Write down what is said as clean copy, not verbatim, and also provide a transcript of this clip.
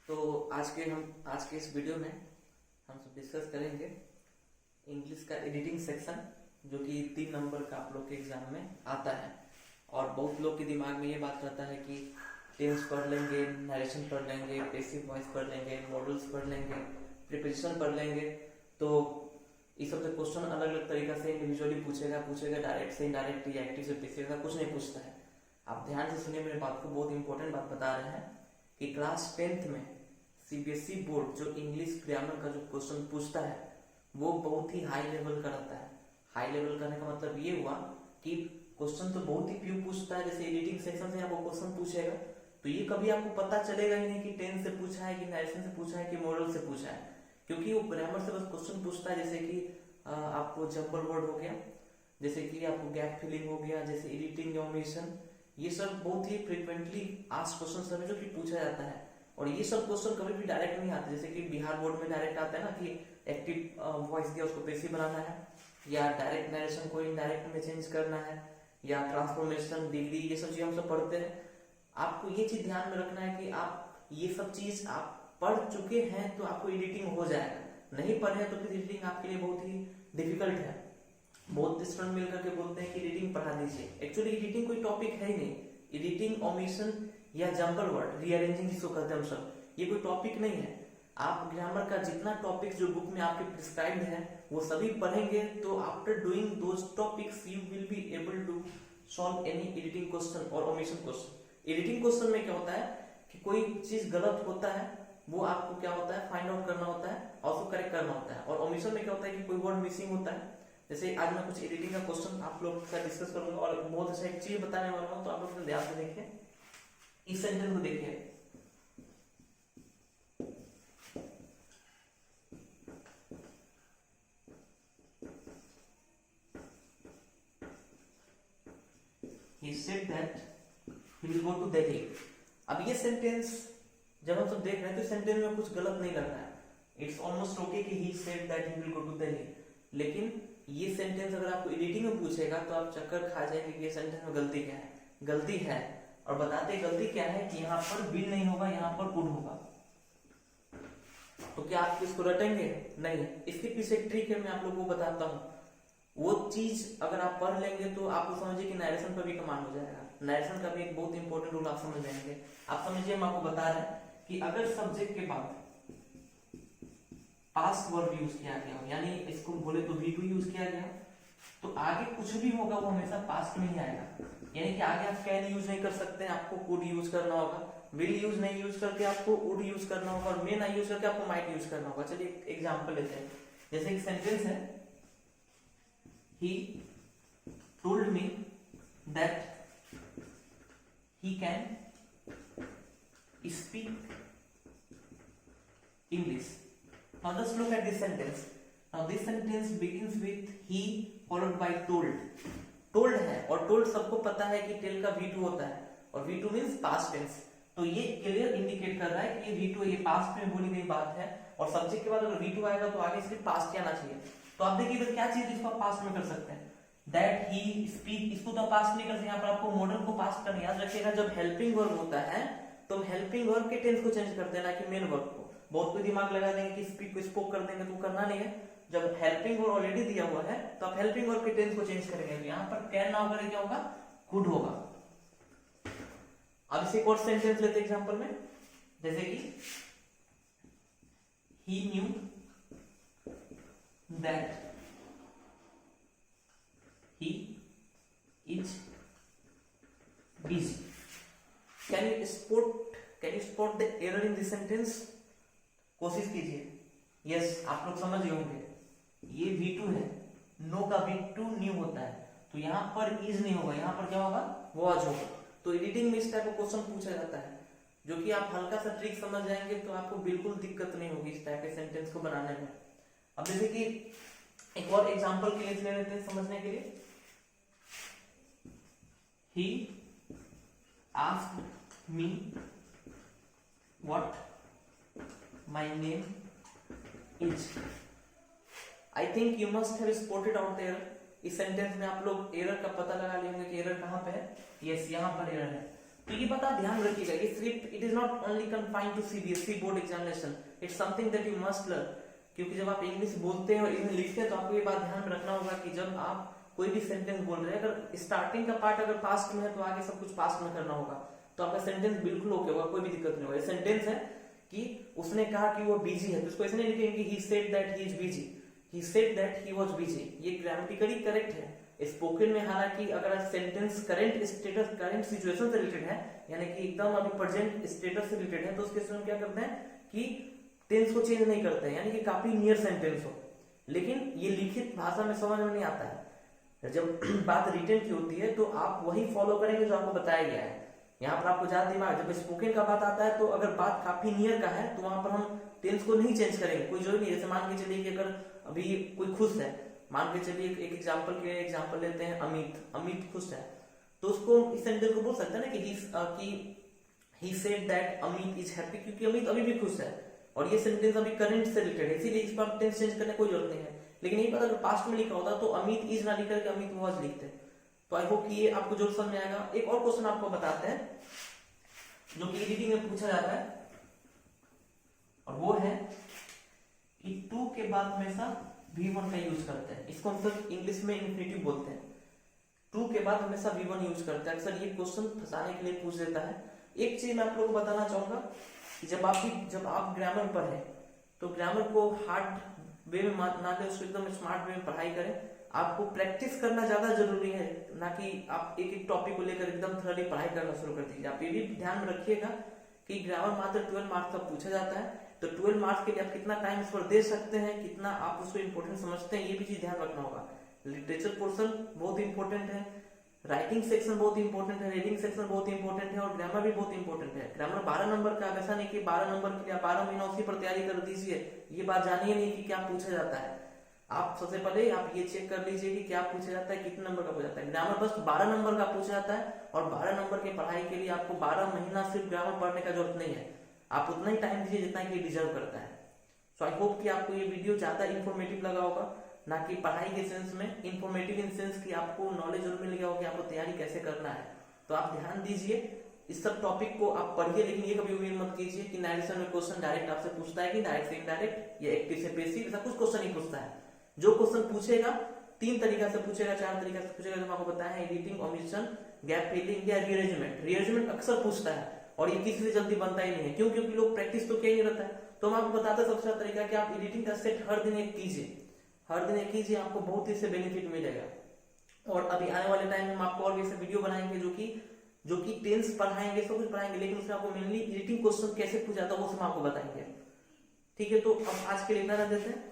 तो आज के इस वीडियो में हम सब डिस्कस करेंगे इंग्लिश का एडिटिंग सेक्शन, जो कि 3 नंबर का आप लोग के एग्जाम में आता है। और बहुत लोग के दिमाग में ये बात रहता है कि टेंस पढ़ लेंगे, नरेशन पढ़ लेंगे, पैसिव वॉइस पढ़ लेंगे, मॉडल्स पढ़ लेंगे, प्रीपोजिशन पढ़ लेंगे, तो ये सब क्वेश्चन अलग अलग तरीका से इंडिविजुअली पूछेगा डायरेक्ट से, इनडायरेक्ट, एक्टिव से, पैसिव का कुछ नहीं पूछता है। आप ध्यान से सुनिए मेरे बात को, बहुत इंपॉर्टेंट बात बता रहे हैं कि क्लास 10th में सीबीएसई बोर्ड जो इंग्लिश ग्रामर का जो क्वेश्चन पूछता है वो बहुत ही हाई लेवल का रहता है। हाई लेवल करने का मतलब ये हुआ कि क्वेश्चन तो बहुत ही प्योर पूछता है। जैसे एडिटिंग सेक्शन से आपको क्वेश्चन पूछेगा तो ये कभी आपको पता चलेगा ही नहीं कि टेंस से पूछा है कि नरेशन से पूछा है कि मॉडल से पूछा है, क्योंकि वो ग्रामर से बस क्वेश्चन पूछता है। जैसे कि आपको जंबल वर्ड हो गया, जैसे कि आपको गैप फिलिंग हो गया, जैसे एडिटिंग ओमिशन, ये सब बहुत ही फ्रिक्वेंटली आस्क्ड क्वेश्चन है जो कि पूछा जाता है। और ये सब क्वेश्चन कभी भी डायरेक्ट नहीं आते। जैसे कि बिहार बोर्ड में डायरेक्ट आता है ना कि एक्टिव वॉइस दिया उसको पैसिव बनाना है, या डायरेक्ट नरेशन को इनडायरेक्ट में चेंज करना है, या ट्रांसफॉर्मेशन, डिग्री, ये सब चीज हम सब पढ़ते हैं। आपको ये चीज ध्यान में रखना है कि आप ये सब चीज आप पढ़ चुके हैं तो आपको एडिटिंग हो जाएगा। नहीं पढ़े हैं तो फिर एडिटिंग आपके लिए बहुत ही डिफिकल्ट है। बहुत स्टूडेंट मिल करके बोलते हैं कि एडिटिंग पढ़ा दीजिए। एक्चुअली एडिटिंग कोई टॉपिक है ही नहीं। एडिटिंग, ओमिशन या जंबल वर्ड, रीअरेंजिंग जिसको कहते हैं हम सब, ये कोई टॉपिक नहीं है। आप ग्रामर का जितना टॉपिक जो बुक में आपके प्रिस्क्राइब्ड है वो सभी पढ़ेंगे तो after doing those topics you will be able to solve any editing question और ओमिशन क्वेश्चन। एडिटिंग क्वेश्चन में क्या होता है कि कोई चीज गलत होता है वो आपको क्या होता है फाइंड आउट करना होता है और उसको करेक्ट करना होता है। और ओमिशन में क्या होता है कि कोई वर्ड मिसिंग होता है। जैसे आज मैं कुछ एडिटिंग का क्वेश्चन आप लोग से डिस्कस करूंगा और बहुत अच्छा एक चीज बताने वाला हूं, तो आप लोग ध्यान से देखिए। इस सेंटेंस को देखिए, he said that he will go to Delhi। अब ये सेंटेंस जब हम सब देख रहे हैं तो सेंटेंस में कुछ गलत नहीं लग रहा है। इट्स ऑलमोस्ट ओके कि he said that he will go to Delhi, लेकिन ये सेंटेंस अगर आपको एडिटिंग में पूछेगा तो आप चक्कर खा जाएंगे कि ये सेंटेंस में गलती क्या है। गलती है और बताते गलती क्या है कि यहाँ पर विल नहीं होगा, यहाँ पर कुड होगा। तो क्या आप इसको रटेंगे? नहीं। इसके पीछे एक ट्रिक है, मैं आप लोगों को बताता हूँ। वो चीज अगर आप पढ़ लेंगे तो आपको समझिए कि नरेशन पर भी कमांड हो जाएगा। नरेशन का भी एक बहुत इंपॉर्टेंट रूल आप समझ जाएंगे। आप समझिए, हम आपको बता रहे हैं कि अगर सब्जेक्ट के बाद पास्ट वर्ब यूज किया गया हो, यानी इसको बोले तो V2 यूज किया गया, तो आगे कुछ भी होगा वो हमेशा पास्ट में ही आएगा। यानी कि आगे आप कैन यूज नहीं कर सकते हैं, आपको कुड यूज करना होगा। विल यूज नहीं यूज करके आपको वुड यूज करना होगा, और मे नहीं यूज करके आपको माइट यूज करना होगा। चलिए एग्जांपल लेते हैं। जैसे एक सेंटेंस है, he told me that he can speak English। Now just look at this sentence. Now this sentence begins with he followed by told। told है और told सबको पता है कि टेल का V2 होता है और V2 मींस पास्ट टेंस। तो ये क्लियर इंडिकेट कर रहा है कि ये V2 ये पास्ट में बोली गई बात है, और सब्जेक्ट के बाद अगर V2 आएगा तो आगे इसके पास्ट क्या आना चाहिए। तो आप देखिए इधर क्या चीज इसको आप पास्ट में कर सकते हैं, दैट ही स्पीक, इसको तो पास्ट नहीं कर सकते। यहाँ पर आपको मॉडल को पास्ट करना याद रखिएगा। जब हेल्पिंग वर्ब होता है तो हेल्पिंग वर्ब के टेंस को चेंज करते हैं, ना कि मेन वर्ब को। बहुत कोई दिमाग लगा देंगे कि स्पीक को स्पोक कर देंगे, तो करना नहीं है। जब हेल्पिंग वर्ब ऑलरेडी दिया हुआ है तो आप हेल्पिंग वर्ब के टेंस को चेंज करेंगे। तो यहाँ पर कैन ना होकर क्या होगा, कुड होगा। अब इसे एक और सेंटेंस लेते हैं एग्जांपल में, जैसे कि he knew that he is busy। Can you spot the error in this sentence? कोशिश कीजिए। यस, आप लोग समझ गए होंगे। ये V2 है, नो का V2 न्यू होता है, तो यहाँ पर इज नहीं होगा, यहाँ पर क्या होगा, वॉज होगा। तो एडिटिंग में इस टाइप का क्वेश्चन पूछा जाता है, जो कि आप हल्का सा ट्रिक समझ जाएंगे तो आपको बिल्कुल दिक्कत नहीं होगी इस टाइप के सेंटेंस को बनाने में। अब जैसे कि एक और एग्जांपल के लिए ले लेते हैं समझने के लिए। He asked me what my name is। I think you must have spotted out the error। इस सेंटेंस में आप लोग एरर का पता लगा लेंगे कि एरर कहाँ पे है। यस, यहाँ पर एरर है। तो ये बात आप ध्यान रखिएगा, ये सिर्फ it is not only confined to CBSE board examination, it's something that you must learn. क्योंकि जब आप इंग्लिश बोलते हैं और इंग्लिश लिखते हैं तो आपको ये बात ध्यान में रखना होगा कि जब आप कोई भी सेंटेंस बोल रहे हैं, अगर स्टार्टिंग का पार्ट अगर पास्ट में है तो आगे सब कुछ पास्ट में करना होगा, तो आपका सेंटेंस बिल्कुल ओके होगा, कोई भी दिक्कत नहीं होगा। सेंटेंस है कि उसने कहा कि वो बिजी है, तो उसको ऐसे नहीं लिखेंगे he said that he is busy, he said that he was busy, ये ग्रामेटिकली करेक्ट है। स्पोकन में हालांकि अगर sentence current status current situation से रिलेटेड है, यानी कि एकदम अभी प्रेजेंट स्टेटस से रिलेटेड है, तो उसके समय क्या करते हैं कि टेंस को चेंज नहीं करते हैं, यानी कि काफी नियर सेंटेंस हो, लेकिन ये लिखित भाषा में समझ में नहीं आता है। जब बात रिटन की होती है तो आप वही फॉलो करेंगे जो आपको बताया गया है। यहाँ पर आपको ज्यादा दिमाग, जब स्पोकन का बात आता है तो अगर बात काफी नियर का है तो वहां पर हम टेंस को नहीं चेंज करेंगे, कोई जरूरी नहीं। जैसे मान के चलिए कि अगर अभी कोई खुश है, मान के चलिए एक एग्जांपल लेते हैं, अमित खुश है, तो उसको इस सेंटेंस को बोल सकते हैं ना कि he said that Amit is happy, क्योंकि अमित अभी भी खुश है और ये सेंटेंस अभी करंट से रिलेटेड है, इसीलिए इस पर टेंस चेंज करने कोई जरूरत नहीं है। लेकिन ये पता अगर पास्ट में लिखा होता तो अमित इज ना लिख करके अमित वाज लिखते। तो आई होप कि ये आपको जरूर समझ में आएगा। एक और क्वेश्चन आपको बताते हैं जो कि एडिटिंग में पूछा जाता है, और वो है कि टू के बाद हमेशा V1 का यूज करते हैं, इसको हम सब इंग्लिश में इन्फिनिटिव बोलते हैं। टू के बाद हमेशा V1 यूज करते हैं, अक्सर ये क्वेश्चन फंसाने के लिए पूछ देता है। एक चीज मैं आप लोगों को बताना चाहूंगा कि जब आप ग्रामर पर है तो ग्रामर को हार्ड वे में ना ले, उसको एकदम स्मार्ट वे में पढ़ाई करें। आपको प्रैक्टिस करना ज्यादा जरूरी है, ना कि आप एक एक टॉपिक को लेकर एकदम थोड़ी पढ़ाई करना शुरू कर दीजिए। आप ये भी ध्यान में रखिएगा कि ग्रामर मात्र 12 मार्क्स का पूछा जाता है, तो 12 मार्क्स के लिए आप कितना टाइम इस पर दे सकते हैं, कितना आप उसको इंपॉर्टेंट समझते हैं, ये भी चीज ध्यान रखना होगा। लिटरेचर पोर्शन बहुत इंपॉर्टेंट है, राइटिंग सेक्शन बहुत इंपॉर्टेंट है, रीडिंग सेक्शन बहुत इंपॉर्टेंट है, और ग्रामर भी बहुत इंपॉर्टेंट है। ग्रामर 12 नंबर का, ऐसा नहीं कि 12 नंबर के लिए आप 12 महीना उसी पर तैयारी कर दीजिए, ये बात जानिए नहीं कि क्या पूछा जाता है। आप सबसे पहले आप ये चेक कर लीजिए कि क्या पूछा जाता है, कितने नंबर का पूछा जाता है। ग्रामर बस 12 नंबर का पूछा जाता है, और 12 नंबर की पढ़ाई के लिए आपको 12 महीना सिर्फ ग्रामर पढ़ने का जरूरत नहीं है, आप उतना ही टाइम दीजिए जितना कि डिजर्व करता है। सो आई होप कि आपको ये वीडियो ज्यादा इंफॉर्मेटिव लगा होगा, ना कि पढ़ाई के सेंस में, इंफॉर्मेटिव इन सेंस कि आपको नॉलेज जरूर मिल गया होगा कि आपको तैयारी कैसे करना है। तो आप ध्यान दीजिए, इस सब टॉपिक को आप पढ़िए, लेकिन ये कभी उम्मीद मत कीजिए कि नरेशन में क्वेश्चन डायरेक्ट आपसे पूछता है कि डायरेक्ट से इनडायरेक्ट या एक्टिव से पैसिव, ऐसा कुछ क्वेश्चन नहीं पूछता है। जो क्वेश्चन पूछेगा 3 तरीका से पूछेगा, 4 तरीका से पूछेगा, जो आपको बताया है, एडिटिंग, ओमिशन, गैप फिलिंग या रीअरेंजमेंट। रीअरेंजमेंट अक्सर पूछता है और ये किसी से जल्दी बनता ही नहीं है, क्यों? क्योंकि लोग प्रैक्टिस तो किया ही नहीं रहता है। तो हम आपको बताते हैं सबसे अच्छा तरीका कि आप एडिटिंग का सेट हर दिन एक कीजिए, हर दिन एक कीजिए, आपको बहुत ही से बेनिफिट मिलेगा। और अभी आने वाले टाइम में हम आपको और भी ऐसे वीडियो बनाएंगे जो कि टेंस पढ़ाएंगे, सब कुछ पढ़ाएंगे, लेकिन उसमें आपको मेनली एडिटिंग क्वेश्चन कैसे पूछा जाता है वो सब आपको बताएंगे। ठीक है, तो अब आज के लिए इतना रख देते हैं।